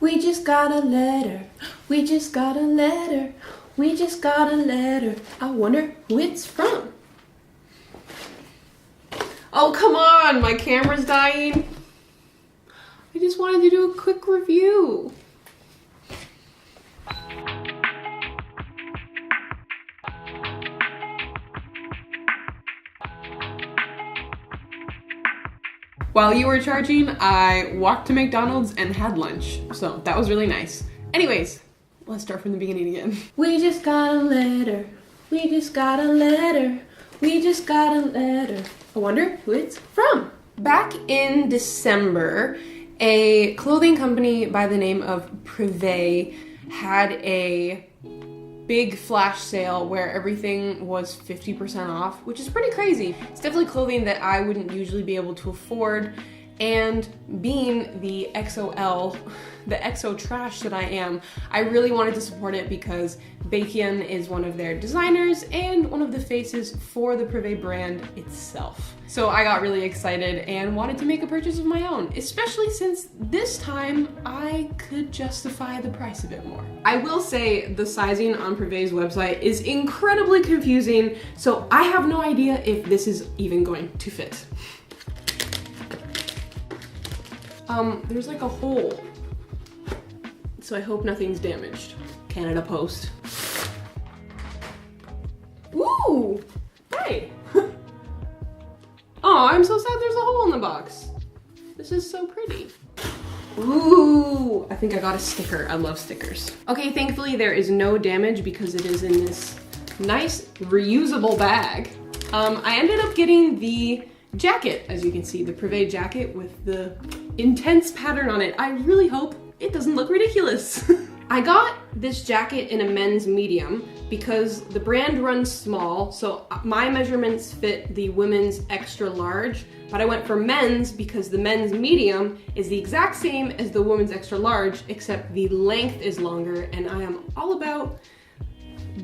We just got a letter. We just got a letter. We just got a letter. I wonder who it's from. Oh, come on, my camera's dying. I just wanted to do a quick review. While you were charging, I walked to McDonald's and had lunch, so that was really nice. Anyways, let's start from the beginning again. We just got a letter. We just got a letter. We just got a letter. I wonder who it's from. Back in December, a clothing company by the name of Privé had a big flash sale where everything was 50% off, which is pretty crazy. It's definitely clothing that I wouldn't usually be able to afford, and being the XOL, the XO trash that I am, I really wanted to support it because Baekhyun is one of their designers and one of the faces for the Privé brand itself. So I got really excited and wanted to make a purchase of my own, especially since this time I could justify the price a bit more. I will say the sizing on Privé's website is incredibly confusing, so I have no idea if this is even going to fit. There's like a hole, so I hope nothing's damaged. Canada Post. Ooh, hey. Oh, I'm so sad there's a hole in the box. This is so pretty. Ooh, I think I got a sticker. I love stickers. Okay, thankfully there is no damage because it is in this nice reusable bag. I ended up getting the jacket, as you can see, the Privé jacket with the intense pattern on it. I really hope it doesn't look ridiculous. I got this jacket in a men's medium because the brand runs small, so my measurements fit the women's extra large, but I went for men's because the men's medium is the exact same as the women's extra large, except the length is longer, and I am all about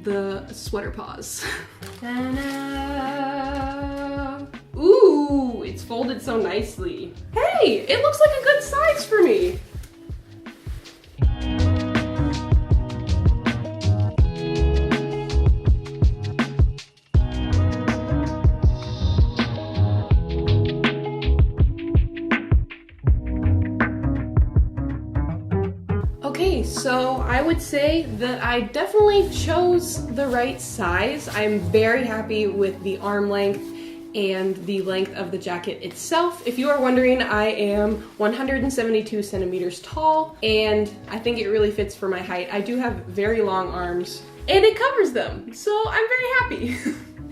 the sweater paws. Ta-da! Ooh, it's folded so nicely. Hey, it looks like a good size for me. Okay, so I would say that I definitely chose the right size. I'm very happy with the arm length and the length of the jacket itself. If you are wondering, I am 172 centimeters tall, and I think it really fits for my height. I do have very long arms, and it covers them, so I'm very happy.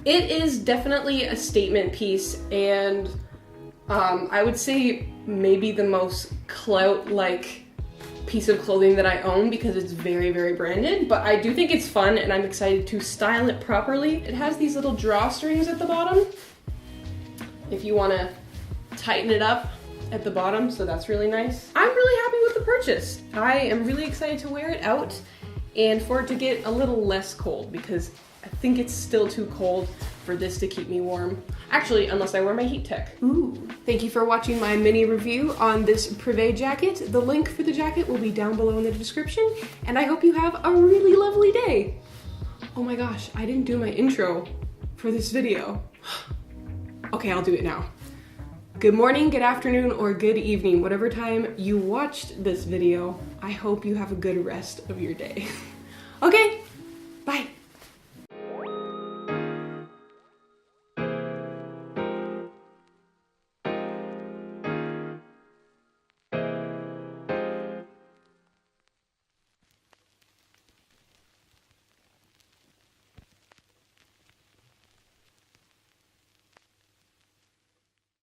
It is definitely a statement piece, and I would say maybe the most clout-like piece of clothing that I own because it's very, very branded, but I do think it's fun, and I'm excited to style it properly. It has these little drawstrings at the bottom if you want to tighten it up at the bottom, so that's really nice. I'm really happy with the purchase. I am really excited to wear it out and for it to get a little less cold because I think it's still too cold for this to keep me warm. Actually, unless I wear my heat tech. Ooh. Thank you for watching my mini review on this Privé jacket. The link for the jacket will be down below in the description, and I hope you have a really lovely day. Oh my gosh, I didn't do my intro for this video. Okay, I'll do it now. Good morning, good afternoon, or good evening, whatever time you watched this video. I hope you have a good rest of your day. Okay,